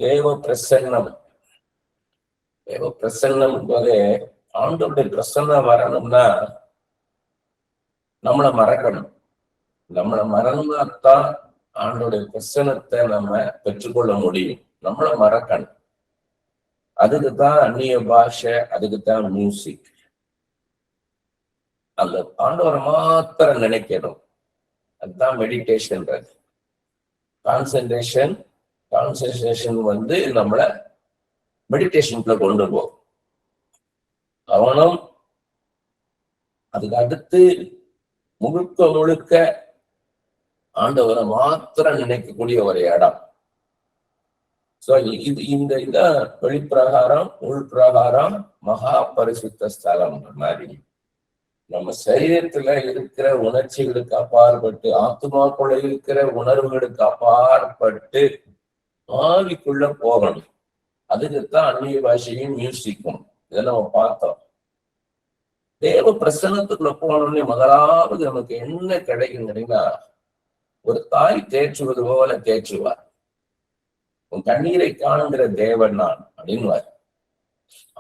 தேவ பிரசன்னம். தேவ பிரசன்னம் என்பது ஆண்டோடைய பிரசன்னம் வரணும்னா நம்மளை மறக்கணும். நம்மளை மறந்தாத்தான் ஆண்டோடைய பிரசனத்தை நம்ம பெற்றுக்கொள்ள முடியும். நம்மளை மறக்கணும். அதுக்குத்தான் அந்நிய பாஷை, அதுக்குத்தான் மியூசிக். அந்த ஆண்டவரை மாத்திரம் நினைக்கணும். அதுதான் மெடிடேஷன்றது. கான்சென்ட்ரேஷன் நம்மளை மெடிடேஷனுக்குள்ள கொண்டு போகும். கவனம் அதுக்கு அடுத்து முழுக்க முழுக்க ஆண்டவரை மாத்திரம் நினைக்கக்கூடிய ஒரு இடம். சோ இந்த இத வெளிப்பிரகாரம் உள்பிரகாரம் மகா பரிசுத்த ஸ்தலம் மாதிரி நம்ம சரீரத்துல இருக்கிற உணர்ச்சிகளுக்கு அப்பாற்பட்டு, ஆத்மாக்குள்ள இருக்கிற உணர்வுகளுக்கு அப்பாற்பட்டு ஆவிக்குள்ள போகணும். அதுக்குத்தான் அந்நிய பாஷையும் மியூசிக்கும். இதை நம்ம பார்த்தோம். தேவ பிரசன்னத்துக்குள்ள போனோடனே முதலாவது நமக்கு என்ன கிடைக்கும் கேட்டீங்கன்னா, ஒரு தாய் தேற்றுவது போல தேற்றுவார். உன் கண்ணீரை காணுங்கிற தேவன் நான் அப்படின்வார்.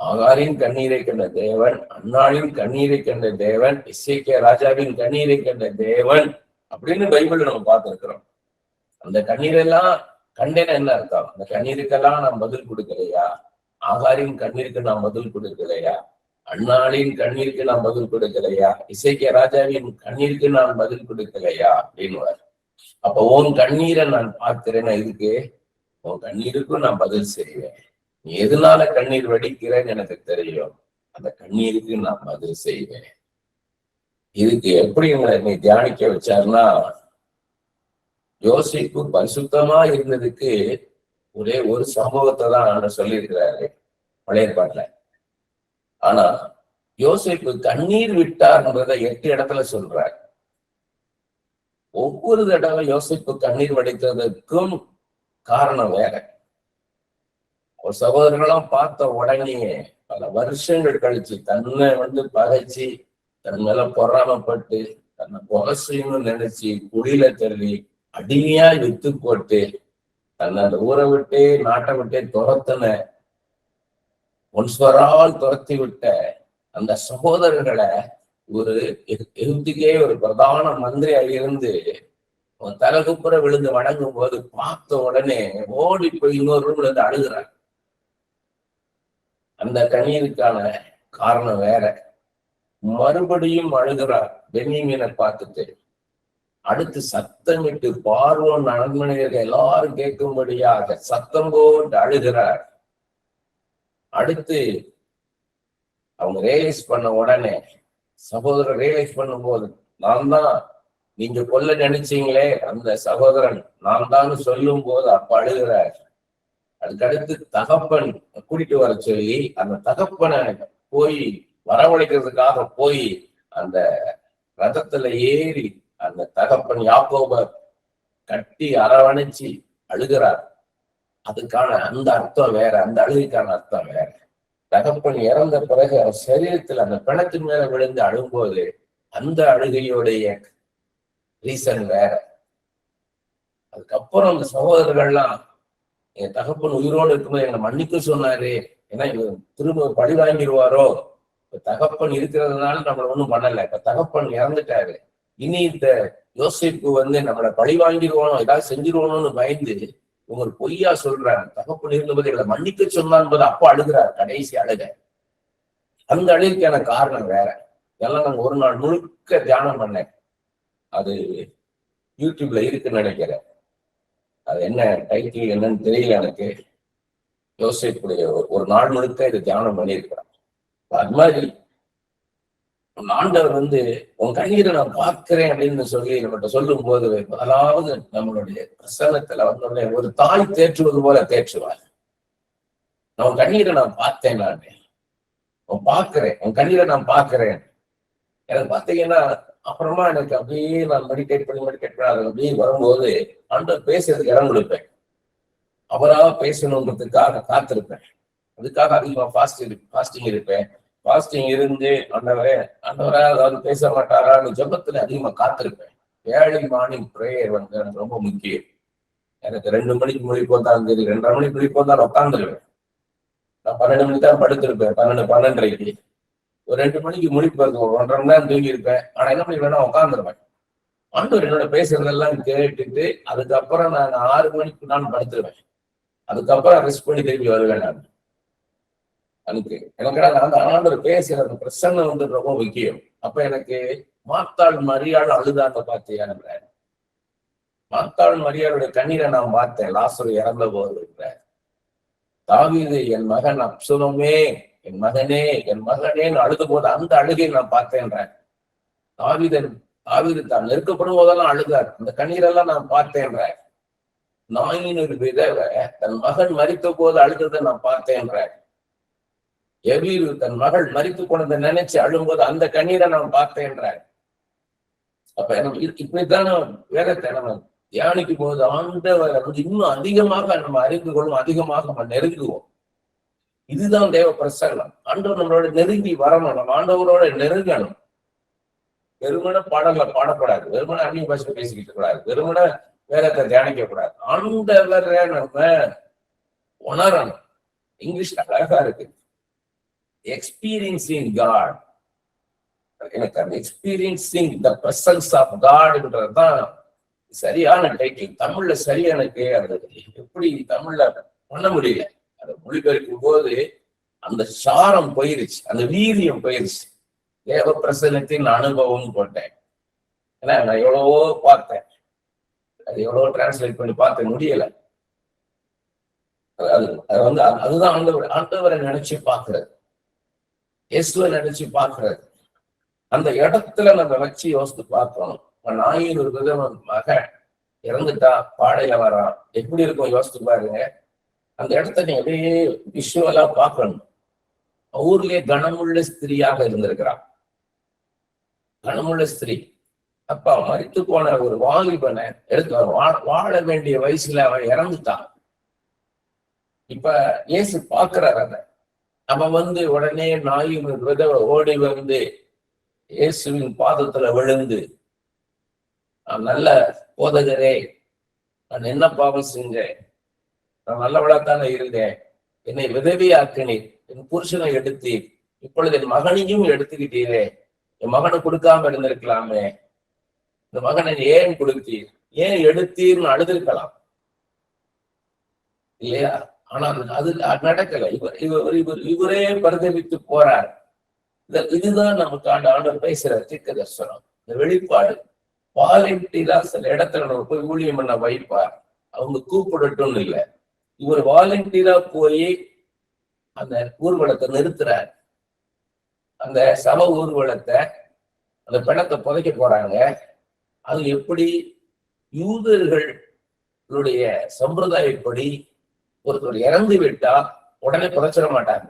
ஆகாரின் கண்ணீரை கண்ட தேவன், அன்னாளின் கண்ணீரை கண்ட தேவன், இசைக்கிய ராஜாவின் கண்ணீரை கண்ட தேவன் அப்படின்னு பைபிள் நம்ம பார்த்திருக்கிறோம். அந்த கண்ணீரெல்லாம் கண்டேன்னு என்ன அர்த்தம்? அந்த கண்ணீருக்கெல்லாம் நாம் பதில் கொடுக்கலையா? ஆகாரின் கண்ணீருக்கு நாம் பதில் கொடுக்கலையா? அன்னாளின் கண்ணீருக்கு நாம் பதில் கொடுக்கலையா? இசைக்கிய ராஜாவின் கண்ணீருக்கு நான் பதில் கொடுக்கலையா அப்படின்வார். அப்ப உன் கண்ணீரை நான் பார்க்கிறேன்னா இதுக்கு உன் கண்ணீருக்கும் நான் பதில் செய்வேன். நீ எதனால கண்ணீர் வடிக்கிறேன்னு எனக்கு தெரியும். அந்த கண்ணீருக்கு நான் பதில் செய்வேன். இதுக்கு எப்படி என்னை தியானிக்க வச்சாருன்னா, யோசேப்பு பரிசுத்தமா இருந்ததுக்கு ஒரே ஒரு சம்பவத்தை தான் ஆண்டவர் சொல்லியிருக்கிறாரு பழைய ஏற்பாட்டுல. ஆனா யோசேப்பு கண்ணீர் விட்டார்ன்றதை 8 இடத்துல சொல்றார். ஒவ்வொரு தடவை யோசேப்பு கண்ணீர் வடித்ததுக்கும் காரணம் வேற. ஒரு சகோதரர்களும் பார்த்த உடனே பல வருஷங்கள் கழிச்சு தன்னை பகைச்சு, தன் மேல பொறாமப்பட்டு, தன்னை கொலை செய்யணும்னு நினைச்சு குழியில தள்ளி அடிமையா வித்து போட்டு தன்னை அந்த ஊரை விட்டே நாட்டை விட்டே துரத்தின, ஒன்ஸ்வரால் துரத்தி விட்ட அந்த சகோதரர்களை ஒரு எகிப்துக்கே ஒரு பிரதான மந்திரியா இருந்து தலகுப்புற விழுந்து வணங்கும் போது பார்த்த உடனே ஓடி போய் இன்னொரு ரூம்ல இருந்து அழுகிறார். அந்த கண்ணீருக்கான காரணம் வேற. மறுபடியும் அழுகிறார் பென்யமீனை பார்த்துட்டு. அடுத்து சத்தமிட்டு பார்வோன் அரண்மனையர்கள் எல்லாரும் கேட்கும்படியாக சத்தம் போட்டு அழுகிறார். அடுத்து அவங்க ரியலைஸ் பண்ண உடனே, சகோதரர் ரியலைஸ் பண்ணும்போது, நான் தான் நீங்க கொல்ல நினைச்சீங்களே அந்த சகோதரன் நான் தான் சொல்லும் போது அப்ப அழுகிறார். அதுக்கடுத்து தகப்பன் கூட்டிட்டு வர சொல்லி அந்த தகப்பனை போய் வரவழைக்கிறதுக்காக போய் அந்த ரதத்துல ஏறி அந்த தகப்பன் யாக்கோப கட்டி அரவணைச்சு அழுகிறார். அதுக்கான அந்த அர்த்தம் வேற, அந்த அழுகைக்கான அர்த்தம் வேற. தகப்பன் இறந்த பிறகு அவர் சரீரத்துல அந்த பிணத்தின் மேல விழுந்து அழும்போது அந்த அழுகையோடைய ரீசன் வேற. அதுக்கப்புறம் அந்த சகோதரர்கள்லாம், என் தகப்பன் உயிரோடு இருக்கும்போது என்னை மன்னிக்க சொன்னாரு, ஏன்னா திரும்ப பழி வாங்கிடுவாரோ, தகப்பன் இருக்கிறதுனால நம்மள ஒண்ணும் பண்ணல, இப்ப தகப்பன் இறந்துட்டாரு, இனி இந்த யோசிப்பு நம்மளை பழி வாங்கிடுவானோ, ஏதாவது செஞ்சிருவானோன்னு பயந்து உங்களுக்கு பொய்யா சொல்றாங்க. தகப்பன் இருந்தபோது எங்களை மன்னிக்க சொன்னான் போது அப்போ அழுகிறார், கடைசி அழுக. அந்த அழுகைக்கான காரணம் வேற. இதெல்லாம் நாங்க ஒரு நாள் முழுக்க தியானம் பண்ணேன். அது யூடியூப்ல இருக்குன்னு நினைக்கிறேன். அது என்ன டைட்டில் என்னன்னு தெரியல எனக்கு. யோசிப்புடைய ஒரு நாள் முழுக்க இது தியானம் பண்ணியிருக்கிறான். அது மாதிரி ஆண்டவர் உன் கண்ணீரை நான் பார்க்கிறேன் அப்படின்னு சொல்லி நம்மகிட்ட சொல்லும் போது, அதாவது நம்மளுடைய பிரசன்னத்துல வந்தோடனே ஒரு தாய் தேற்றுவது போல தேற்றுவார். நான் உன் கண்ணீரை நான் பார்த்தேன், நான் பார்க்கிறேன், உன் கண்ணீரை நான் பார்க்கிறேன். எனக்கு பார்த்தீங்கன்னா அப்புறமா எனக்கு அப்படியே நான் மெடிடேட் பண்ணி அது அப்படியே வரும்போது ஆண்டவர் பேசுறதுக்கு இடம் கொடுப்பேன். அவராக பேசணுன்றதுக்காக காத்திருப்பேன். அதுக்காக அதிகமா ஃபாஸ்டிங் இருப்பேன். ஃபாஸ்டிங் இருந்து ஆண்டவரா அதாவது பேச மாட்டாரான்னு ஜெபத்துல அதிகமா காத்திருப்பேன். ஏர்லி மார்னிங் பிரேயர் எனக்கு ரொம்ப முக்கியம். எனக்கு 2 மணிக்கு முழிப்பு வந்தாலும் சரி, 2:30 மணிக்கு முழிப்பு வந்தாலும் உட்காந்துருவேன். நான் 12 மணிக்கு தான் படுத்திருப்பேன், 12:30க்கு. ஒரு 2 மணிக்கு முழிப்பு இருக்கும், 1.5 மணி நேரம் தூங்கி இருப்பேன். ஆனா என்ன பண்ணிடுவேன்னா உட்காந்துருவேன். ஆண்டவர் என்னோட பேசுறதெல்லாம் கேட்டுட்டு அதுக்கப்புறம் நான் 6 மணிக்கு நான் படுத்துருவேன். அதுக்கப்புறம் ரெஸ்ட் பண்ணி திரும்பி வருவேன். நான் எனக்கு அந்த ஆண்டவர் பேசுற அந்த பிரசன்னம் வந்து ரொம்ப முக்கியம். அப்ப எனக்கு மாத்தாள் மரியாள் அழுதாங்க பார்த்தியா? மாத்தாள் மரியாளுடைய கண்ணீரை நான் பார்த்தேன். லாசரு இறந்த போது தாவீது என் மகன் அப்சலோமே, என் மகனே, என் மகனேன்னு அழுத போது அந்த அழுகை நான் பார்த்தேன்றேன். தாவீது தான் நெருக்கப்படும் போதெல்லாம் அழுதார். அந்த கண்ணீரெல்லாம் நான் பார்த்தேன்றேன். நாயின் ஒரு விதவை தன் மகன் மரித்த போது அழுததை நான் பார்த்தேன்றேன். எவீரு தன் மகள் மரித்து போனதை நினைச்சு அழும்போது அந்த கண்ணீரை நான் பார்த்தேன்றார். அப்ப இப்படித்தான் வேதத்தை நம்ம தியானிக்கும் போது ஆண்டவரை வந்து இன்னும் அதிகமாக நம்ம அறிந்து கொள்ளும், அதிகமாக நம்ம நெருங்குவோம். இதுதான் தேவ பிரசன்னம். ஆண்டவர் நம்மளோட நெருங்கி வரணும், நம்ம ஆண்டவரோட நெருங்கணும். வெறுமன பாடல்ல பாடக்கூடாது, வெறுமன அந்நிய பாஷை பேசிக்கிட்டு கூடாது, வெறுமன வேதத்தை தியானிக்க கூடாது. ஆண்டவரை நம்ம உணரணும். இங்கிலீஷ்ல அழகா இருக்கு, எக்ஸ்பீரியன்சிங் காட். எனக்கு அந்த எக்ஸ்பீரியன்சிங் த பிரசன்ஸ் ஆஃப் காட்ன்றதுதான் சரியான டைட்டில். தமிழ்ல சரியான அது எப்படி தமிழ்ல பண்ண முடியல. அதை மொழிபெயர்க்கும் போது அந்த சாரம் போயிருச்சு, அந்த வீரியம் போயிருச்சு. தேவ பிரசன்னத்தின் அனுபவம் போட்டேன். ஏன்னா நான் எவ்வளவோ பார்த்தேன், அது எவ்வளவோ டிரான்ஸ்லேட் பண்ணி பார்க்க முடியல. அதுதான் ஆண்டவரை நினைச்சு பார்க்கிறது, இயேசுவை நினைச்சு பார்க்கிறது. அந்த இடத்துல நம்ம வச்சு யோசித்து பார்க்கணும். நாயின் ஒரு விதவன் மகன் இறந்துட்டா, பாடையில வரான், எப்படி இருக்கும் யோசித்து பாருங்க. அந்த இடத்த நீ அப்படியே விஷுவலா பார்க்கணும். ஊர்லயே கனமுள்ள ஸ்திரியாக இருந்திருக்கிறான், கனமுள்ள ஸ்திரீ. அப்பா மரித்து போன ஒரு வாலிபனை எடுத்து வாழ வேண்டிய வயசுல அவன் இறந்துட்டான். இப்ப இயேசு பாக்குறாரு அதை. அவன் வந்து உடனே நாயின் விதவை ஓடி வந்து இயேசுவின் பாதத்துல விழுந்து, நான் நல்ல போதகரே, நான் என்ன பாவம் செஞ்சேன்? நான் நல்லவளாத்தானே இருந்தேன், என்னை விதவியாக்கினீர், என் புருஷனை எடுத்தீர், இப்பொழுது என் மகனையும் எடுத்துக்கிட்டீரே, என் மகனை கொடுக்காம இருந்திருக்கலாமே, இந்த மகனை ஏன் கொடுத்தீர், ஏன் எடுத்தீர்னு அழுதிருக்கலாம் இல்லையா? ஆனால் அது நடக்கல. இவரே பரிதவித்து போறார். இதுதான் நமக்கு ஆண்டவர் பேசுற தீர்க்க தரிசனம், இந்த வெளிப்பாடு. வாலண்டியரா சில இடத்துல நம்ம போய் ஊழியம் பண்ண வைப்பார், அவங்க கூப்பிடட்டும் இல்லை. இவர் வாலண்டியரா போய் அந்த ஊர்வலத்தை நிறுத்துறார். அந்த சம ஊர்வலத்தை, அந்த பிணத்தை புதைக்க போறாங்க. அது எப்படி யூதர்களுடைய சம்பிரதாயப்படி ஒருத்தர் இறந்து விட்டா உடனே புதைச்சிட மாட்டாங்க,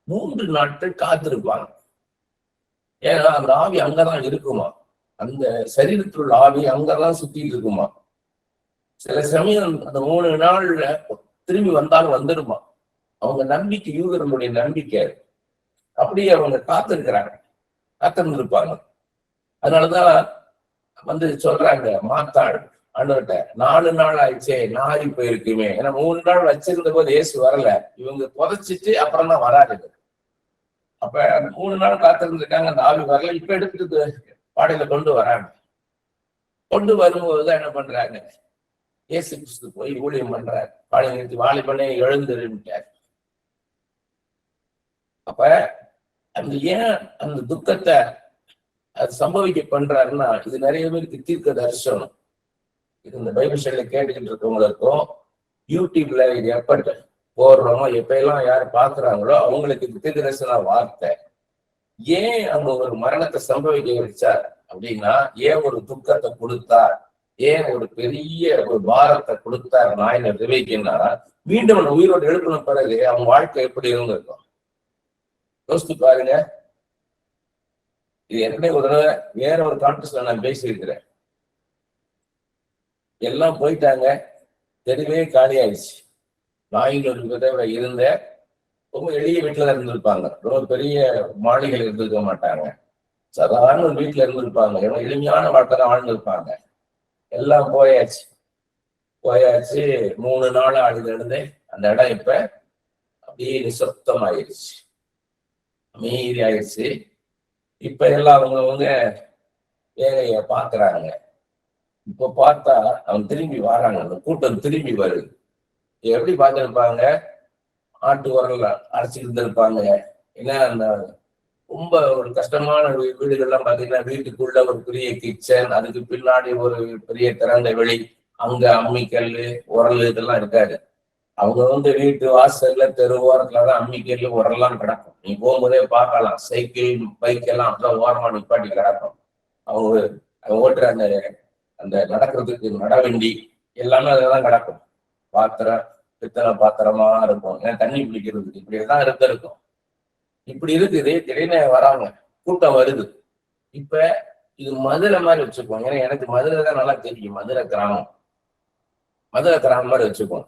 3 நாட்கள் காத்திருப்பாங்க. ஏன்னா அந்த ஆவி அங்கதான் இருக்குமா, அந்த சரீரத்தில் உள்ள ஆவி அங்கதான் சுத்திட்டு இருக்குமா. சில சமயம் அந்த 3 நாள்ல திரும்பி வந்தாலும் வந்துடுமா. அவங்க நம்பிக்கை, யூதர்களுடைய நம்பிக்கை. அப்படியே அவங்க காத்திருந்திருப்பாங்க. அதனாலதான் வந்து சொல்றாங்க மாத்தாள் ஆண்டவர்கிட்ட, 4 நாள் ஆயிடுச்சே, நாரி போயிருக்குமே. ஏன்னா 3 நாள் வச்சிருந்த போது இயேசு வரல, இவங்க புதைச்சிட்டு அப்புறம் தான் வராது. அப்ப 3 நாள் காத்திருந்திருக்காங்க, அந்த ஆவி வரல. இப்ப எடுத்துட்டு பாடையில கொண்டு வராங்க. கொண்டு வரும்போதுதான் என்ன பண்றாங்க, இயேசு கிறிஸ்து போய் ஊழியம் பண்றாரு. பாடை நிறுத்தி வாலிபனே எழுந்துட்டார். அப்ப அந்த ஏன் அந்த துக்கத்தை அது சம்பவிக்க பண்றாருன்னா, இது நிறைய பேருக்கு தீர்க்க தரிசனம். இது இந்த பைபிள் ஸ்டடியில கேட்டுக்கிட்டு இருக்கவங்களுக்கும், யூடியூப்ல இது எப்ப போடுறோமோ, எப்ப எல்லாம் யாரு பாக்குறாங்களோ அவங்களுக்கு இது தீர்க்க தரிசன வார்த்தை. ஏன் அங்க ஒரு மரணத்தை சம்பவிக்க வச்சார் அப்படின்னா, ஏன் ஒரு துக்கத்தை கொடுத்தார், ஏன் ஒரு பெரிய ஒரு பாரத்தை கொடுத்தார் நாயின விவேக்கினா, மீண்டும் அவன் உயிரோடு எழுப்பின பிறகு அவன் வாழ்க்கை எப்படி இருந்திருக்கும் யோசித்து பாருங்க. இது ஏற்கனவே ஒரு தடவை வேற ஒரு கான்டெஸ்ட்ல நான் பேசியிருக்கிறேன். எல்லாம் போயிட்டாங்க, தெருவே காலி ஆயிடுச்சு. நாயின் ஒரு விதவை இருந்த ரொம்ப எளிய வீட்டுல இருந்திருப்பாங்க, ரொம்ப பெரிய மாளிகைகள் இருந்திருக்க மாட்டாங்க, சாதாரண ஒரு வீட்டுல இருந்திருப்பாங்க, எளிமையான வாழ்க்கை தான் வாழ்ந்திருப்பாங்க. எல்லாம் போயாச்சு. போயாச்சு. 3 நாள் ஆளுங்க இருந்து அந்த இடம் இப்ப அப்படியே நிசப்தம் ஆயிடுச்சு, அமைதி ஆயிடுச்சு. இப்ப எல்லாம் அவங்கவுங்க வேலைய பாக்குறாங்க. இப்ப பார்த்தா அவன் திரும்பி வராங்க, அந்த கூட்டம் திரும்பி வருது. எப்படி பார்த்திருப்பாங்க, ஆட்டு உரல்ல அரைச்சிட்டு இருந்திருப்பாங்க. ஏன்னா அந்த ரொம்ப ஒரு கஷ்டமான வீடுகள்லாம் பாத்தீங்கன்னா வீட்டுக்குள்ள ஒரு பெரிய கிச்சன், அதுக்கு பின்னாடி ஒரு பெரிய திறந்த வெளி, அங்க அம்மிக்கல் உரல் இதெல்லாம் இருக்காது. அவங்க வீட்டு வாசல்ல தெரு ஓரத்துலதான் அம்மிக்கல் உரல்லாம் கிடக்கும். நீ போகும்போதே பார்க்கலாம், சைக்கிள் பைக் எல்லாம் அப்படிதான் ஓரமா நிப்பாட்டி கிடக்கும். அவங்க ஓட்டுற அந்த அந்த நடக்கிறதுக்கு நடவண்டி எல்லாமே அதெல்லாம் கிடக்கும். பாத்திரம் பித்தளை பாத்திரமா இருக்கும், ஏன்னா தண்ணி பிடிக்கிறதுக்கு இப்படிதான் இருந்திருக்கும். இப்படி இருக்குது. திடீர்னு வராங்க, கூட்டம் வருது. இப்ப இது மதுரை மாதிரி வச்சுக்கோங்க, ஏன்னா எனக்கு மதுரை தான் நல்லா தெரியும். மதுரை கிராமம் மாதிரி வச்சுக்கோங்க.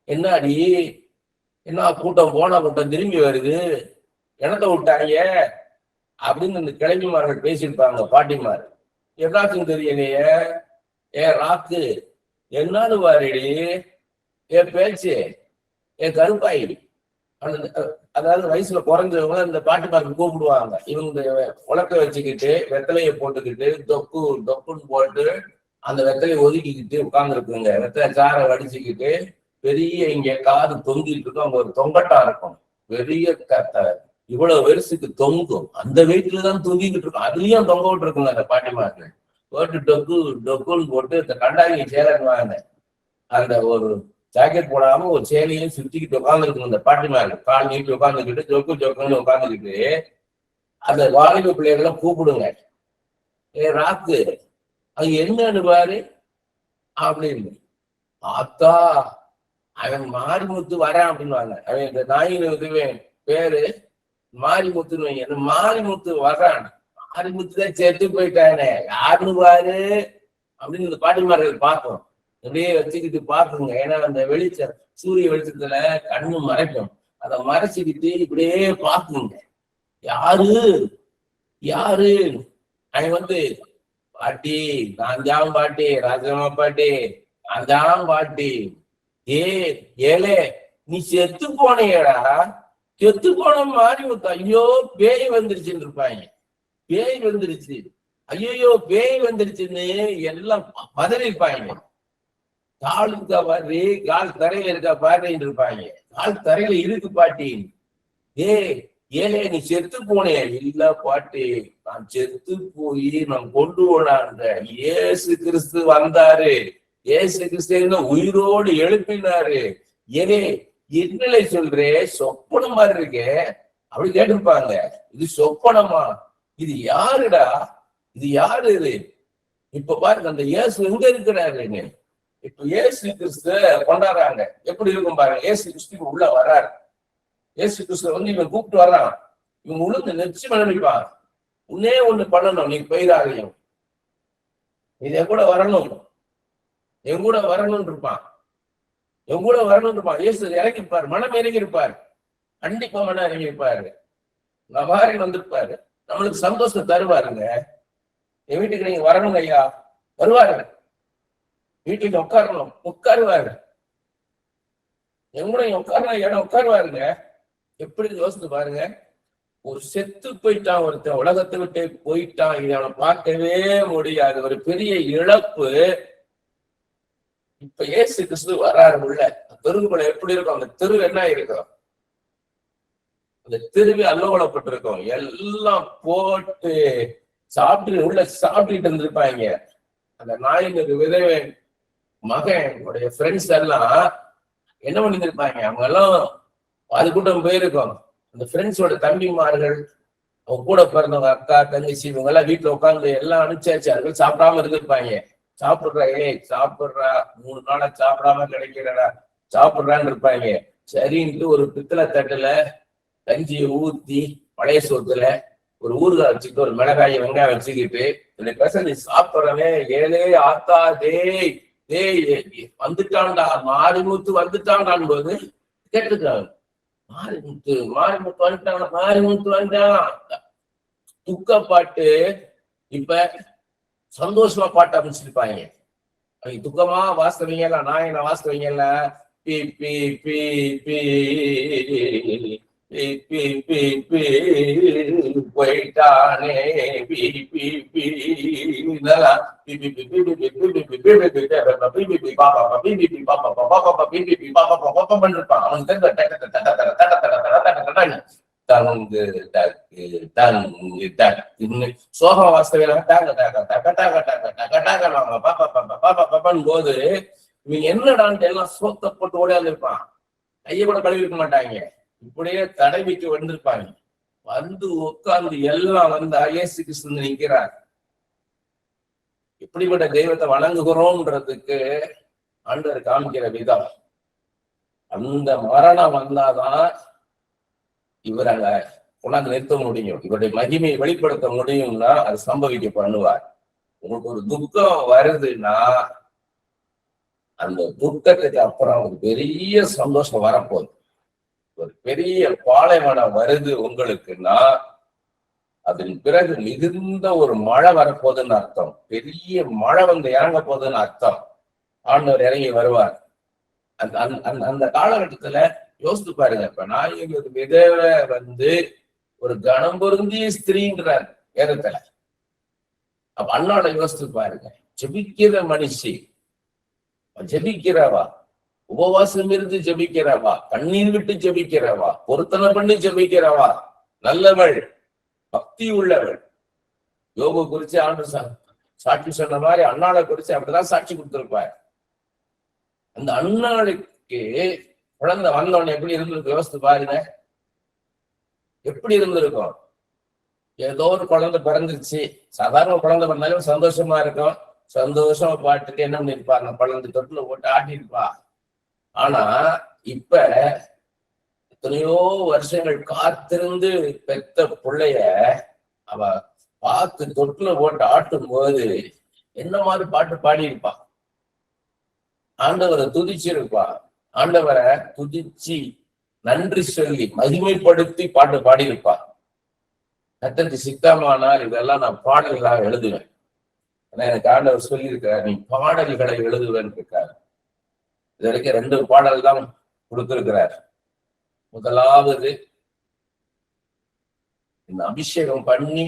என்னாடி என்ன கூட்டம், போன கூட்டம் திரும்பி வருது, இடத்த விட்டாங்க அப்படின்னு இந்த கிளம்பிமார்கள் பேசியிருப்பாங்க, பாட்டிமார். எல்லாத்துக்கும் தெரியலையே, ராக்கு என்னன்னு பாருடி, பேச்சு, கருப்பாயி. அதாவது வயசுல குறைஞ்சவங்க இந்த பாட்டுமாருக்கு கூப்பிடுவாங்க. இவங்க உலக்க வச்சுக்கிட்டு வெத்தலையை போட்டுக்கிட்டு தொப்புன்னு போட்டு அந்த வெத்தலையை ஒதுக்கிக்கிட்டு உட்கார்ந்துருக்குங்க. வெத்தலை சாரை வடிச்சுக்கிட்டு பெரிய இங்க காது தொங்கிட்டு இருக்கும். அங்க ஒரு தொங்கட்டா இருக்கும், பெரிய இவ்வளவு வருஷத்துக்கு தொங்கும். அந்த வெயிட்லதான் தொங்கிக்கிட்டு இருக்கும். அதுலயும் தொங்க விட்டு இருக்குங்க அந்த பாட்டிமாருக்கு. போட்டு டொக்குன்னு போட்டு இந்த கண்டாங்கி சேரக்குவாங்க. அந்த ஒரு ஜாக்கெட் போடாம ஒரு சேலையும் சுத்திக்கிட்டு உட்காந்துருக்கணும் அந்த பாட்டிமாரு. கால் நீட்டி உட்காந்துக்கிட்டு ஜொக்குன்னு உட்காந்துக்கிட்டு அந்த வாலிப பிள்ளைகளை கூப்பிடுங்க, ராக்கு அது என்னன்னு பாரு அப்படின்னு. ஆத்தா அவன் மாரிமுத்து வரான் அப்படின்வாங்க. அவன் இந்த நாயின் பேரு மாரிமுத்துன்னு வைங்க. அந்த மாரிமுத்து வர்றான், மாரிமுத்துதான் செத்து போயிட்டானே, யாருன்னு பாரு அப்படின்னு இந்த பாட்டிமார்கள் பார்ப்போம். அப்படியே வச்சுக்கிட்டு பாக்குங்க. ஏன்னா அந்த வெளிச்சம், சூரிய வெளிச்சத்துல கண்ணு மறைக்கும். அதை மறைச்சிக்கிட்டு இப்படியே பாக்குங்க. யாரு அவன் பாட்டி, நான் தான் பாட்டி, ராஜம்மா பாட்டி, நான் தான் பாட்டி. ஏலே நீ செத்து போனேடா, செத்து போன மாதிரி ஐயோ பேய் வந்துருச்சுன்னு இருப்பாங்க. பேய் வந்துருச்சு, ஐயோ பேய் வந்துருச்சுன்னு எல்லாம் பதறி இருப்பாங்க. கால் இருக்கா பாரு, கால் தரையில இருக்கா பாருன்னு இருப்பாங்க. கால் தரையில இருக்கு பாட்டி. ஏலே நீ செத்து போனே. இல்ல பாட்டி, நான் செத்து போய் நான் கொண்டு போனாங்க. இயேசு கிறிஸ்து வந்தாரு, இயேசு கிறிஸ்து உயிரோடு எழுப்பினாரு. என்னலை சொல்றே, சொப்பனம் மாதிரி இருக்கே அப்படி கேட்டிருப்பாங்க. இது சொப்பனமா? இது யாருடா, இது யாரு இது? இப்ப பாருங்க, அந்த இயேசு எங்க இருக்கிறாருங்க. இப்ப இயேசு கிறிஸ்து கொண்டாடுறாங்க. எப்படி இருக்கும் பாருங்க. இயேசு கிறிஸ்து உள்ள வர்றாரு. இயேசு கிறிஸ்து இவன் கூப்பிட்டு வர்றான். இவன் உளுந்து நிச்சயம் நினைப்பான், உன்னே ஒண்ணு பண்ணணும், நீ போயிடாதையும், இத கூட வரணும், என் கூட வரணும்னு இருப்பான். இயேசு இறங்கி இருப்பாரு, மனம் இறங்கி இருப்பாரு. கண்டிப்பா மனம் இறங்கி இருப்பாரு. மாதிரி வந்திருப்பாரு, நம்மளுக்கு சந்தோஷத்தை தருவாருங்க. என் வீட்டுக்கு நீங்க வரணுங்க ஐயா, வருவாரு. வீட்டுக்கு உட்காருவாரு. என் கூட உட்காரணும் இடம் உட்காருவாருங்க. எப்படி யோசித்து பாருங்க. ஒரு செத்து போயிட்டான் ஒருத்தன், உலகத்தை விட்டு போயிட்டான், இதை அவனை பார்க்கவே முடியாது, ஒரு பெரிய இழப்பு. இப்ப இயேசு கிறிஸ்து வராரு உள்ள. தெருவுக்குள்ள எப்படி இருக்கும்? அந்த தெரு என்ன இருக்கும்? அந்த தெருவே அல்லோலப்பட்டிருக்கும். எல்லாம் போட்டு சாப்பிட்டு உள்ள சாப்பிட்டுட்டு இருந்திருப்பாங்க. அந்த நாயினுக்கு விதவை மகனுடைய ஃப்ரெண்ட்ஸ் எல்லாம் என்ன பண்ணிருப்பாங்க? அவங்க எல்லாம் அது கூட்டம் போயிருக்கோம். அந்த ஃப்ரெண்ட்ஸோட தம்பிமார்கள், அவங்க கூட பிறந்தவங்க, அக்கா தங்கச்சி, இவங்க எல்லாம் வீட்டுல உட்காந்து எல்லாம் அனுப்பிச்சாச்சு. சாப்பிடாம இருந்திருப்பாங்க. சாப்பிடுறா, சாப்பிடுறா, 3 நாளா சாப்பிடாம கிடைக்கிறடா, சாப்பிடுறான்னு இருப்பாங்க. சரின்ட்டு ஒரு பித்தளை தட்டுல கஞ்சியை ஊத்தி, பழைய சோத்துல ஒரு ஊறுகாய் வச்சுக்கிட்டு, ஒரு மிளகாய வெங்காயம் வச்சுக்கிட்டு, இந்த பேச சாப்பிடுறவே, ஆத்தா வந்துட்டான்டா, மாரிமுத்து வந்துட்டான்டான் போது கேட்டுக்கிறாங்க. மாரிமுத்து வந்துட்டான். துக்க பாட்டு இப்ப சந்தோஷமா பாட்டு அமைச்சிருப்பாங்க. துக்கமா வாசித்தவங்கல்ல, நாயனை வாசித்தவங்கல்ல, பி பி பி பி பி பி பி போயிட்டானே பி பி பி தங்கு டக்கு தங்கு டக்கு சோகம் வாஸ்தவில டாங்க டாங்க டக்க டாங்க டாங்க டக்க டாங்க பாப்பா போது இவங்க என்னடான்ட்டு எல்லாம் சோத்த போட்டு ஓடியாந்து இருப்பான். கையை கூட கழுவி இருக்க மாட்டாங்க, இப்படியே தடவிக்கு வந்திருப்பாங்க. வந்து உட்கார்ந்து எல்லாம் வந்து இயேசு கிறிஸ்து நிற்கிறார். இப்படிப்பட்ட தெய்வத்தை வணங்குகிறோம்ன்றதுக்கு ஆண்டவர் காமிக்கிற விதம், அந்த மரணம் வந்தாதான் இவர் அங்க கொண்டாந்து நிறுத்த முடியும், இவருடைய மகிமையை வெளிப்படுத்த முடியும்னா அது சம்பவிக்க பண்ணுவார். உங்களுக்கு ஒரு துக்கம் வருதுன்னா அந்த துக்கத்துக்கு அப்புறம் ஒரு பெரிய சந்தோஷம் வரப்போகுது. ஒரு பெரிய பாலைவனம் வருது உங்களுக்குன்னா அதன் பிறகு மிகுந்த ஒரு மழை வரப்போகுதுன்னு அர்த்தம். பெரிய மழை வந்து இறங்க போகுதுன்னு அர்த்தம். ஆண்டவர் இறங்கி வருவார். அந்த காலகட்டத்துல யோசித்து பாருங்க. இப்ப நாயகர் விதவை வந்து ஒரு கணம் பொருந்திய ஸ்திரீங்கிறார் வேதத்துல. அப்ப அண்ணாட யோசித்து பாருங்க. ஜெபிக்கிற மனுஷி, ஜெபிக்கிறவா, உபவாசம் இருந்து ஜெபிக்கிறவா, கண்ணீர் விட்டு ஜெபிக்கிறவா, பொருத்தனை பண்ணி ஜெபிக்கிறவா, நல்லவள், பக்தி உள்ளவள். யோபு குறிச்சு ஆண்டு சாட்சி சொன்ன மாதிரி அண்ணாளை குறிச்சு அப்படிதான் சாட்சி கொடுத்திருப்பார். அந்த அண்ணாளுக்கு குழந்தை வந்தவன எப்படி இருந்திருக்கு யோசித்து பாருங்க. எப்படி இருந்திருக்கும்? ஏதோ ஒரு குழந்தை பிறந்துருச்சு, சாதாரண குழந்தை பிறந்தாலும் சந்தோஷமா இருக்கும். சந்தோஷமா பாட்டுட்டு என்ன பண்ணிருப்பாங்க, குழந்தை தொட்டில போட்டு ஆட்டி இருப்பா. ஆனா இப்ப எத்தனையோ வருஷங்கள் காத்திருந்து பெத்த பிள்ளைய அவ பார்த்து தொட்டில போட்டு ஆட்டும் போது என்ன மாதிரி பாட்டு பாடியிருப்பா. ஆண்டவரை துதிச்சிருப்பா. ஆண்டவரை துதிச்சு நன்றி சொல்லி மகிமைப்படுத்தி பாட்டு பாடியிருப்பா. கத்தருக்கு சித்தமானால் இதெல்லாம் நான் பாடல்களாக எழுதுவேன். ஆனா எனக்கு ஆண்டவர் சொல்லியிருக்கிறார், நீ பாடல்களை எழுதுவேன்னு இருக்காரு. இது வரைக்கும் 2 பாடல் தான் கொடுத்திருக்கிறார். முதலாவது இந்த அபிஷேகம் பண்ணி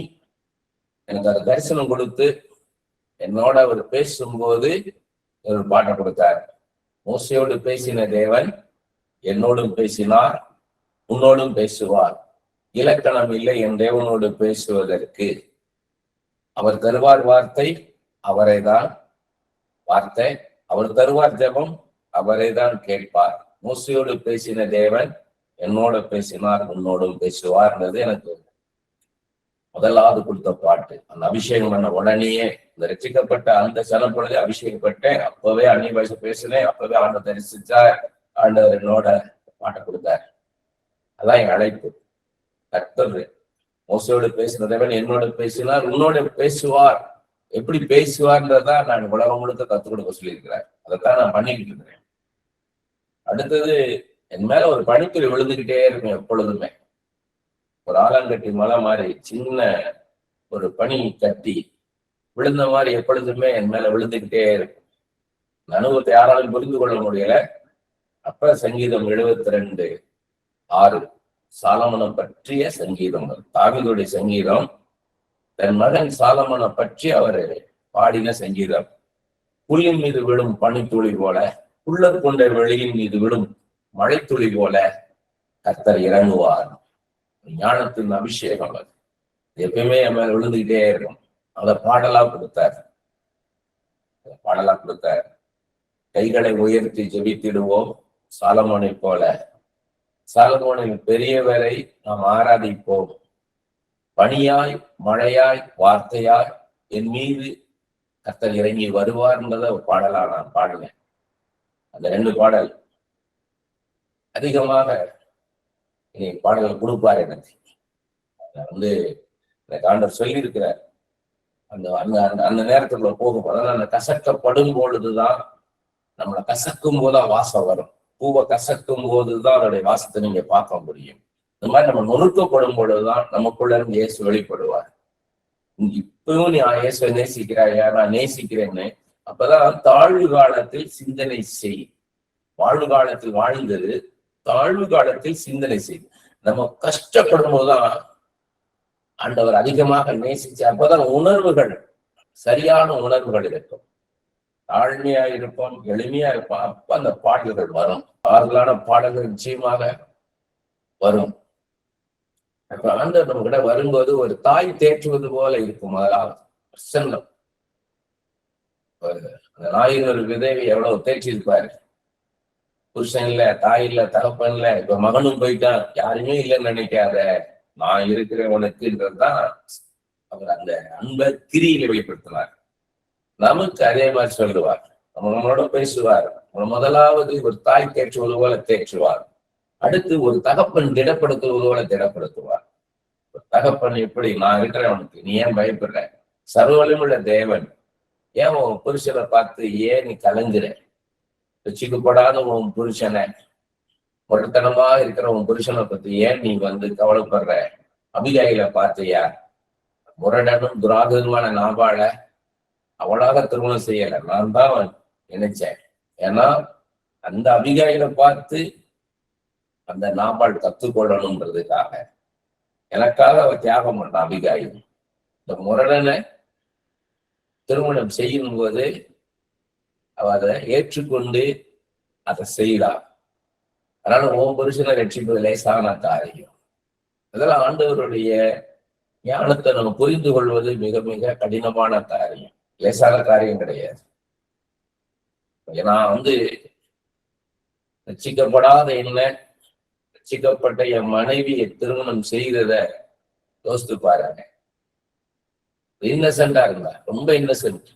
எனக்கு அதை தரிசனம் கொடுத்து என்னோட அவர் பேசும்போது ஒரு பாட்டை கொடுத்தார். மோசையோடு பேசின தேவன் என்னோடும் பேசினார், உன்னோடும் பேசுவார். இலக்கணம் இல்லை என் தேவனோடு பேசுவதற்கு. அவர் தருவார் வார்த்தை, அவரைதான் வார்த்தை. அவர் தருவார் ஜெபம், அவரைதான் கேட்பார். மோசையோடு பேசின தேவன் என்னோட பேசினார், உன்னோடும் பேசுவார்ன்றது எனக்கு முதலாவது கொடுத்த பாட்டு. அந்த அபிஷேகம் பண்ண உடனேயே இந்த ரட்சிக்கப்பட்ட அந்த சனப்பொழுது அபிஷேகப்பட்டேன். அப்பவே அந்நிய பாஷை பேசினேன். அப்பவே ஆண்டவர் தரிசிச்சார். ஆண்டவர் என்னோட பாட்டை கொடுத்தார். அதான் என் அழைப்பு. கர்த்தர் மோசையோடு பேசின தேவன் என்னோட பேசினார், உன்னோட பேசுவார். எப்படி பேசுவார்ன்றதா நான் உலகம் முழுக்க கத்துக் கொடுக்க சொல்லியிருக்கிறேன். அதைத்தான் நான் பண்ணிக்கிட்டு இருக்கிறேன். அடுத்தது என் மேல ஒரு பனித்துளி விழுந்துகிட்டே இருக்கும் எப்பொழுதுமே. ஒரு ஆலங்கட்டி மலை மாதிரி சின்ன ஒரு பனி கட்டி விழுந்த மாதிரி எப்பொழுதுமே என் மேல விழுந்துகிட்டே இருக்கும். இந்த அனுபவத்தை யாராலும் புரிந்து கொள்ள முடியல. அப்ப சங்கீதம் 72:6 சாலமனை பற்றிய சங்கீதம், தாவீதுடைய சங்கீதம். தன் மகன் சாலமனை பற்றி அவர் பாடின சங்கீதம். புல்லின் மீது விழும் பனித்துளி போல, புல்லர் கொண்ட வெளியின் மீது விழும் மழைத்துளி போல கர்த்தர் இறங்குவார். ஞானத்தின் அபிஷேகம் அது எப்பயுமே என் மேல விழுந்துகிட்டே இருக்கும். அதை பாடலா கொடுத்தார். கைகளை உயர்த்தி ஜெபித்திடுவோம் சாலமோனை போல. சாலமோனின் பெரியவரை நாம் ஆராதிப்போம். பனியாய் மழையாய் வார்த்தையாய் என் மீது கர்த்தர் இறங்கி வருவார்ன்றத ஒரு பாடலா நான் பாடினேன். அந்த 2 பாடல் அதிகமாக பாடல்கள் கொடுப்பார் எனக்கு. எனக்கு ஆண்டவர் சொல்லி இருக்கிறார். அந்த நேரத்துக்குள்ள போகும். அதனால அந்த கசக்கப்படும் பொழுதுதான், நம்மளை கசக்கும் போதுதான் வாசம் வரும். பூவை கசக்கும் போதுதான் அதோடைய வாசத்தை நீங்க பார்க்க முடியும். இந்த மாதிரி நம்ம நொறுக்கப்படும் பொழுதுதான் நமக்குள்ள இருந்து இயேசு வெளிப்படுவார். இப்பவும் நீ இயேசுவை நேசிக்கிறாயா? நான் நேசிக்கிறேன்னு அப்பதான் தாழ்வு காலத்தில் சிந்தனை செய். வாழ்வு காலத்தில் வாழ்ந்தது, தாழ்வு காலத்தில் சிந்தனை செய். நம்ம கஷ்டப்படும் போதுதான் ஆண்டவர் அதிகமாக நேசிச்சு, அப்பதான் உணர்வுகள், சரியான உணர்வுகள் இருக்கும். தாழ்மையா இருப்போம், எளிமையா இருப்போம். அப்ப அந்த பாடல்கள் வரும், ஆறுதலான பாடல்கள் நிச்சயமாக வரும். அப்ப ஆண்டவர் நம்ம கிட்ட வரும்போது ஒரு தாய் தேற்றுவது போல இருக்கும். அதெல்லாம் பிரசன்னம். அந்த நாயின் ஒரு விதவி எவ்வளவு தேய்ச்சி இருப்பாரு. புருஷன் இல்ல, தாய் இல்ல, தகப்பன் இல்ல, இப்ப மகனும் போயிட்டான், யாருமே இல்லைன்னு நினைக்காத, நான் இருக்கிறேன் உனக்குன்றதுதான் அவர் அந்த அன்பை கிரியில வெளிப்படுத்தினார். நமக்கு அதே மாதிரி சொல்லுவார், நம்மளோட பேசுவார். முதலாவது ஒரு தாய் தேற்றுவது போல தேற்றுவார். அடுத்து ஒரு தகப்பன் திடப்படுத்துவது போல திடப்படுத்துவார். தகப்பன் எப்படி, நான் இருக்கிறேன் உனக்கு, நீ ஏன் பயப்படுற, சர்வவல்லமையுள்ள தேவன், ஏன் உன் புருஷனை பார்த்து ஏன் நீ கலங்குற, ரட்சிக்கப்படாத உன் புருஷனை, முரட்டத்தனமா இருக்கிற உன் புருஷனை பத்தி ஏன் நீ கவலைப்படுற, அபிகாயில பார்த்தியா, முரடனும் துராகரமான நாபால அவளாக திருமணம் செய்யல, நான் தான் நினைச்சேன். ஏன்னா அந்த அபிகாயில பார்த்து அந்த நாபால் கத்துக்கொள்ளணும்ன்றதுக்காக எனக்காக அவர் தியாகம் பண்ண அபிகாயில். இந்த முரடனை திருமணம் செய்யும் போது அவ அதை ஏற்றுக்கொண்டு அதை செய்யலாம். அதனால உன் புருஷனை ரட்சிப்பது லேசான காரியம். அதெல்லாம் ஆண்டவருடைய ஞானத்தை நம்ம புரிந்து கொள்வது மிக மிக கடினமான காரியம், லேசான காரியம் கிடையாது. நான் ரட்சிக்கப்படாத என்ன, ரட்சிக்கப்பட்ட என் மனைவியை திருமணம் செய்தத யோசித்து பாருங்க. இன்னசென்டா இருந்தா, ரொம்ப இன்னசென்ட்.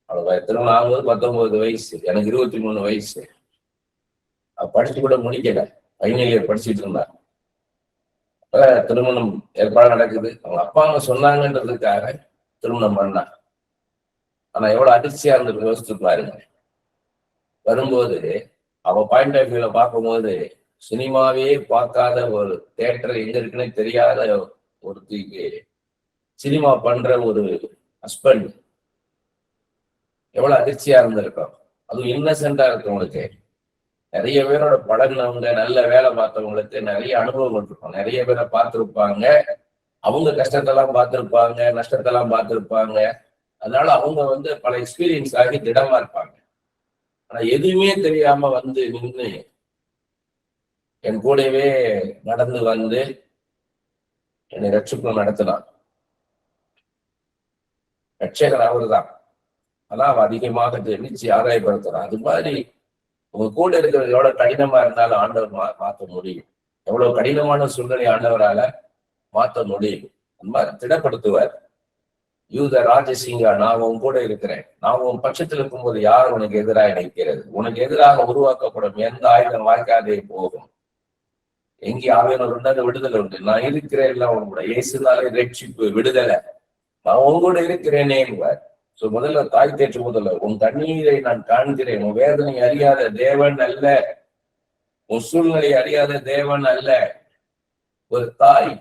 அவளை திருமணம் ஆகும்போது 19 வயசு, எனக்கு 23 வயசு. படிச்சு கூட முடிக்கல, ஃபைனல் இயர் படிச்சுட்டு இருந்தா. திருமணம் ஏற்பாடு நடக்குது. அவங்க அப்பா அம்மா சொன்னாங்கன்றதுக்காக திருமணம் பண்ணா. ஆனா எவ்வளவு அதிர்ச்சியா இருந்தது யோசிச்சு பாருங்க. வரும்போது அவ பாயிண்ட் ஆஃப் வியூல பார்க்கும்போது, சினிமாவே பார்க்காத ஒரு தியேட்டர் எங்க இருக்குன்னு தெரியாத ஒருத்திக்கு சினிமா பண்ற ஒரு ஹஸ்பண்ட் எவ்வளவு அதிர்ச்சியா இருந்திருக்கும். அதுவும் இன்னசென்டா இருக்கவங்களுக்கு. நிறைய பேரோட பழகினவங்க, நல்ல வேலை பார்த்தவங்களுக்கு நிறைய அனுபவம் இருக்கும். நிறைய பேரை பார்த்திருப்பாங்க, அவங்க கஷ்டத்தெல்லாம் பார்த்திருப்பாங்க, நஷ்டத்தெல்லாம் பார்த்திருப்பாங்க. அதனால அவங்க பல எக்ஸ்பீரியன்ஸ் ஆகி திடமா இருப்பாங்க. ஆனா எதுவுமே தெரியாம நின்று என் கூடவே நடந்து என்னை ரட்சிப்பு நடத்தினான். ரட்சகர் அவருதான். ஆனா அவ அதிகமாக தெரிஞ்சு ஆதாயப்படுத்துறான். அது மாதிரி உங்க கூட இருக்கிறது எவ்வளவு கடினமா இருந்தாலும் ஆண்டவர் மாற்ற முடியும். எவ்வளவு கடினமான சூழ்நிலை ஆண்டவரால மாற்ற முடியும். அந்த மாதிரி திடப்படுத்துவார். யூத ராஜசிங்கா, நான் உன் கூட இருக்கிறேன், நான் உன் பட்சத்தில் இருக்கும்போது யார் உனக்கு எதிராக நிற்கிறது, உனக்கு எதிராக உருவாக்கப்படும் எந்த ஆயுதம் வாய்க்காதே போகும். எங்கே ஆவியானவர் உண்டு விடுதலை உண்டு. நான் இருக்கிறேன், எல்லாம் உன் கூட, இயேசுனாலே ரட்சிப்பு, விடுதலை, நான் உன் கூட இருக்கிறேனேங்குவார். சோ முதல்ல தாய் தேற்று முதல்ல, உன் கண்ணீரை நான் காண்கிறேன், உன் வேதனை அறியாத தேவன் அல்ல, உன் சூழ்நிலை அறியாத தேவன் அல்ல. ஒரு தாய்,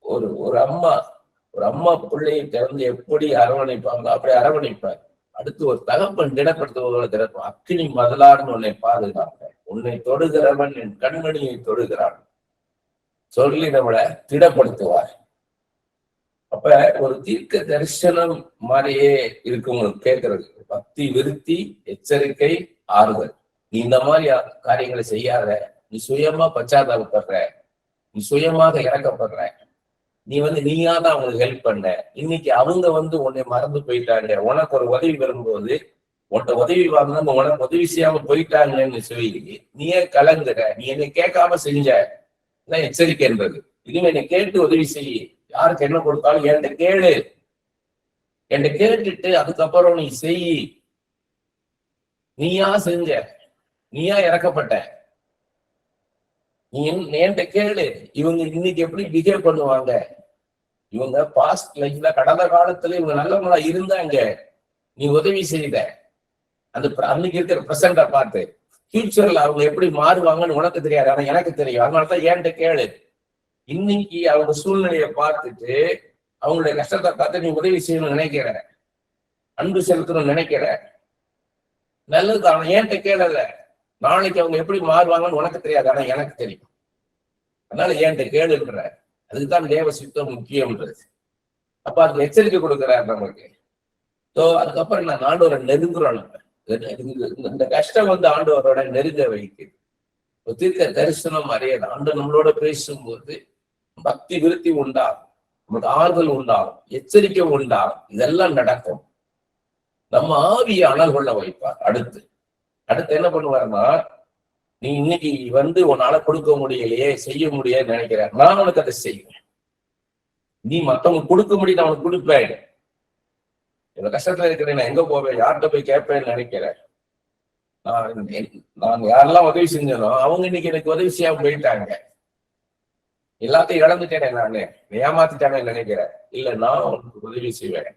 ஒரு அம்மா பிள்ளையை திறந்து எப்படி அரவணைப்பாங்க அப்படி அரவணைப்பார். அடுத்து ஒரு தகப்பன் திடப்படுத்துவதோட திறக்கும். அக்கினி முதலான்னு உன்னை பாதுகாக்க, உன்னை தொடுகிறவன் என் கண்மணியை தொடுகிறான் சொல்லி நம்மளை திடப்படுத்துவார். அப்ப ஒரு தீர்க்க தரிசனம் மாதிரியே இருக்கும் கேட்கறது. பக்தி, விருத்தி, எச்சரிக்கை, ஆறுதல். நீ இந்த மாதிரி காரியங்களை செய்யாத, நீ சுயமா பச்சாதாபப்படுற, நீ சுயமாக இறக்கப்படுற, நீ நீயா தான் அவங்களுக்கு ஹெல்ப் பண்ண. இன்னைக்கு அவங்க உன்னை மறந்து போயிட்டாங்க. உனக்கு ஒரு உதவி வரும்போது உன்கிட்ட உதவி வாங்க உனக்கு உதவி செய்யாம போயிட்டாங்கன்னு சொல்லி நீயே கலங்குற. நீ என்னை கேட்காம செஞ்ச எச்சரிக்கைன்றது. இனிமே என்னை கேட்டு உதவி செய்ய, யாருக்கு என்ன கொடுத்தாலும் என்கிட்ட கேளு, என்கிட்ட கேட்டுட்டு அதுக்கப்புறம் நீ செய். நீயா செஞ்ச, நீயா இறக்கப்பட்ட, நீ என்கிட்ட கேளு. இவங்க இன்னைக்கு எப்படி பிஹேவ் பண்ணுவாங்க, இவங்க பாஸ்ட் லைஃப்ல கடந்த காலத்துல இவங்க நல்லவங்களா இருந்தாங்க, நீ உதவி செய்த, அந்த அன்னைக்கு இருக்கிற பிரசண்டை பார்த்து ஃபியூச்சர்ல அவங்க எப்படி மாறுவாங்கன்னு உனக்கு தெரியாது, ஆனா எனக்கு தெரியும். அதனாலதான் என்கிட்ட கேளு. இன்னைக்கு அவங்க சூழ்நிலையை பார்த்துட்டு அவங்களுடைய கஷ்டத்தை பார்த்து நீ உதவி செய்யணும்னு நினைக்கிற. அன்பு செலுத்தணும்னு நினைக்கிற, நல்லது. அவன் ஏன்ட்ட கேளல, நாளைக்கு அவங்க எப்படி மாறுவாங்கன்னு உனக்கு தெரியாது, ஆனா எனக்கு தெரியும். அதனால ஏன்ட்ட கேளுன்ற. அதுக்குதான் தேவ சித்தம் முக்கியம்ன்றது. அப்ப அதுக்கு எச்சரிக்கை கொடுக்கிறார் நமக்கு. அதுக்கப்புறம் நான் ஆண்டவரை நெருங்குறோம். நம்ம இந்த கஷ்டம் ஆண்டவரோட நெருங்க வைக்குது. தீர்க்க தரிசனம் அறியது. ஆண்டு நம்மளோட பேசும்போது பக்தி விருத்தி உண்டாகும், நமக்கு ஆறுதல் உண்டாகும், எச்சரிக்கை உண்டாகும். இதெல்லாம் நடக்கும். நம்ம ஆவியை அனல் கொள்ள வைப்பார். அடுத்து என்ன பண்ணுவாருன்னா, நீ இன்னைக்கு உன்னால கொடுக்க முடியலையே, செய்ய முடியாது நினைக்கிற, நான் உனக்கு அதை செய்வேன். நீ மத்தவங்க கொடுக்க முடியும், அவனுக்கு கொடுப்பேன். இவ்வளவு கஷ்டத்துல இருக்கிறேன், நான் எங்க போவேன், யார்கிட்ட போய் கேட்பேன்னு நினைக்கிறேன். நான் யாரெல்லாம் உதவி செஞ்சனோ அவங்க இன்னைக்கு எனக்கு உதவி செய்யாம போயிட்டாங்க. எல்லாத்தையும் இழந்துட்டேனே, நானு ஏமாத்திட்டாங்கன்னு நினைக்கிறேன். இல்ல, நான் உனக்கு உதவி செய்வேன்.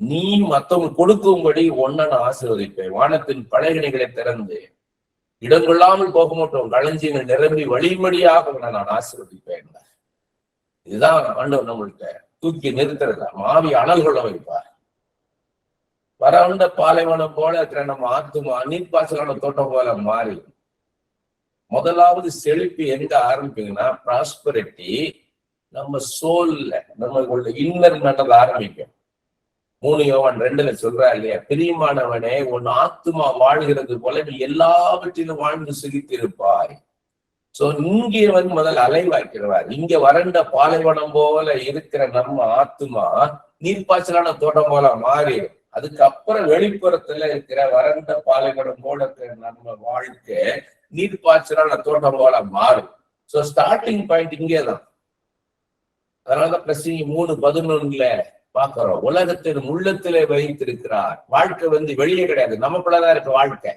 நீ மத்தவங்க கொடுக்கும்படி ஒன்ன நான் ஆசீர்வதிப்பேன். வானத்தின் பலகணிகளை திறந்து இடம் கொள்ளாமல் போக மாட்டோம், களஞ்சியங்கள் நிரம்பி வழிமடியாக நான் ஆசீர்வதிப்பேன். இதுதான் ஆண்டவர் நம்மள்கிட்ட தூக்கி நிறுத்துறதா, மாவி அனல் கொள்ள வைப்பார். வறண்ட பாலைவனம் போல இருக்கிற நம்ம ஆத்துமா நீர்ப்பாசலான தோட்டம் போல மாறி, முதலாவது செழிப்பு எங்க ஆரம்பிக்குதுன்னா, ப்ராஸ்பரிட்டி நம்ம சோல்ல, நம்மளுக்குள்ள இன்னர் மேட்டர் ஆரம்பிக்கும். 3 யோவான் 2 சொல்றா இல்லையா, பிரியமானவனே, உன் ஆத்துமா வாழ்கிறது போல நீ எல்லாவற்றிலும் வாழ்ந்து சுகித்திருப்பாய். சோ இங்கே முதல்ல அலைவாய்க்கிறவார். இங்க வறண்ட பாலைவனம் போல இருக்கிற நம்ம ஆத்துமா நீர்ப்பாய்ச்சலான தோட்டம் போல மாறி, அதுக்கப்புறம் வெளிப்புறத்துல இருக்கிற வறண்ட பாலைவனம் போல இருக்கிற நம்ம வாழ்க்கை நீர்ப்பாய்ச்சலான தோட்டம் போல மாறும். சோ ஸ்டார்டிங் பாயிண்ட் இங்கேதான். அதனாலதான் பிரசங்கி 3:11 பாக்குறோம், உலகத்தின் உள்ளத்திலே வைத்திருக்கிறார். வாழ்க்கை வெளியே கிடையாது, நமக்குள்ளதான் இருக்கு வாழ்க்கை.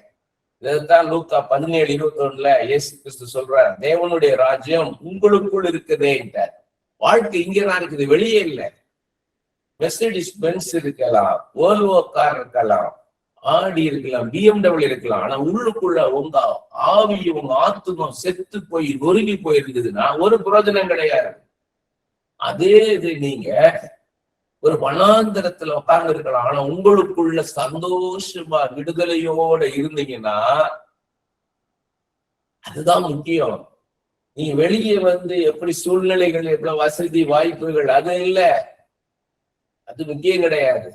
இதைத்தான் லூக்கா 17:21 இயேசு கிறிஸ்து சொல்றார், தேவனுடைய ராஜ்யம் உங்களுக்குள் இருக்குதே. வாழ்க்கை இங்கதான் இருக்குது, வெளியே இல்லை. மெர்சிடிஸ் பென்ஸ் இருக்கலாம், ஓல்வோ கார் இருக்கலாம், ஆடி இருக்கலாம், BMW இருக்கலாம். ஆனா உள்ளுக்குள்ள உங்க ஆவி, உங்க ஆத்துமம் செத்து போய் நொறுங்கி போயிருந்ததுன்னா ஒரு பிரயோஜனம் கிடையாது. அதே இது நீங்க ஒரு வனாந்தரத்துல உட்கார்ந்து இருக்கலாம், ஆனா உங்களுக்குள்ள சந்தோஷமா விடுதலையோட இருந்தீங்கன்னா அதுதான் முக்கியம். நீங்க வெளியே எப்படி சூழ்நிலைகள், எவ்வளவு வசதி வாய்ப்புகள், அது இல்ல, அது முக்கியம் கிடையாது.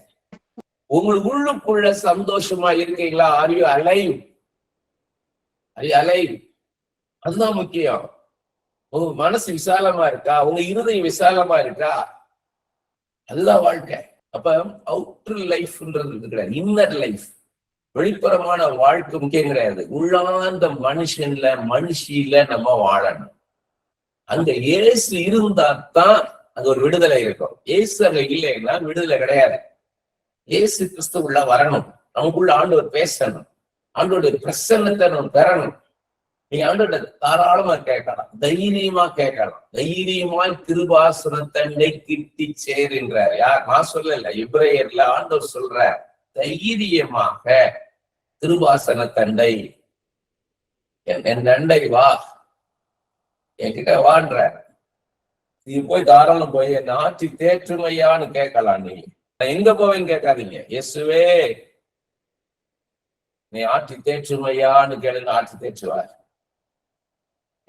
உங்களுக்கு உள்ளுக்குள்ள சந்தோஷமா இருக்கீங்களா? Are you alive? அதுதான் முக்கியம். உங்க மனசு விசாலமா இருக்கா? உங்க இருதயம் விசாலமா இருக்கா? அதுதான் வாழ்க்கை. அப்ப அவுட்டர் லைஃப்ன்றது கிடையாது, இன்னர் லைஃப். வெளிப்புறமான வாழ்க்கை முக்கியம் கிடையாது. உள்ளார்ந்த மனுஷியில நம்ம வாழணும். அங்க இயேசு இருந்தா தான் அது ஒரு விடுதலை இருக்கும். இயேசு அங்க இல்லைன்னா விடுதலை கிடையாது. இயேசு கிறிஸ்து உள்ள வரணும், நமக்குள்ள ஆண்டவர் பேசணும், ஆண்டோடைய பிரசன்னத்தை நம்ம பெறணும். நீங்க ஆண்டோட தாராளமா கேட்கலாம், தைரியமா கேட்கலாம். தைரியமாய் கிருபாசனத்தை கிட்டி சேருன்றார். யார்? நான் சொல்லல, எபிரேயர்ல ஆண்டவர் சொல்ற, தைரியமாக கிருபாசன தண்டை, என் தண்டை வா, என்கிட்ட வான்ற. நீ போய் தாராளம் போய் என்ன ஆட்சி தேற்றுமையான்னு கேட்கலாம். நீ எங்க போவேன்னு கேட்காதீங்க, இயேசுவே நீ ஆட்சி தேற்றுமையான்னு கேளுங்க, ஆட்சி தேற்றுவார்.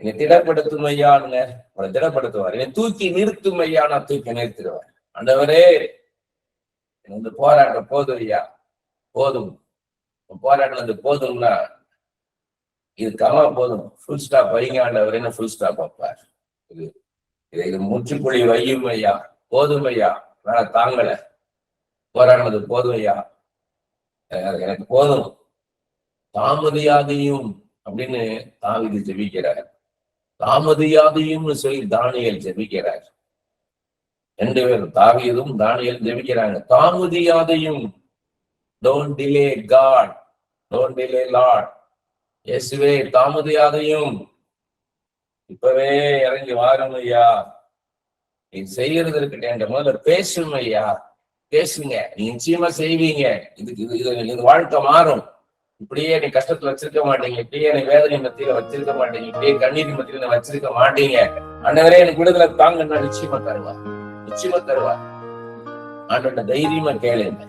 என்னை திடப்படுத்துமையானுங்க, உங்களை திடப்படுத்துவார். என்னை தூக்கி நிறுத்துமையான தூக்கி நிறுத்திடுவார். ஆண்டவரே, இந்த போராட்டம் போதும் ஐயா, போதும், போராட்டம் போதும்னா இது கமா போதும், ஃபுல் ஸ்டாப் வைங்க ஆண்டவரேன்னு ஃபுல் ஸ்டாப் வைப்பார். இது முற்றுப்புள்ளி வையும் ஐயா, போதும் ஐயா, வேணா தாங்கல, போராடினது போதும் ஐயா, எனக்கு போதும், தாமதியாதையும் அப்படின்னு தாவீது ஜெபிக்கிறார். தாமதியாதையும்னு சொல்லி தானியேல் ஜெபிக்கிறார். 2 பேரும், தாவீதும் தானியேல் ஜெபிக்கிறாங்க. தாமதியாதையும், don't delay God, don't delay Lord. இயேசுவே தாமதியாதையும், இப்பவே இறங்கி வாரும் ஐயா, நீ செய்யறது இருக்கட்டேன், முதல்ல பேசும் ஐயா, பேசுங்க, நீ நிச்சயமா செய்வீங்க. இது வாழ்க்கை மாறும். இப்படியே நீ கஷ்டத்துல வச்சிருக்க மாட்டீங்க, இப்படியே நீ வேதனை மத்தியில வச்சிருக்க மாட்டீங்க, இப்படியே கண்ணீர் மத்தியில வச்சிருக்க மாட்டீங்க. ஆண்டவரே எனக்கு விடுதலை தாங்கன்னா நிச்சயமா தருவார், நிச்சயமா தருவார். ஆண்டவர்கிட்ட தைரியமா கேளுங்க.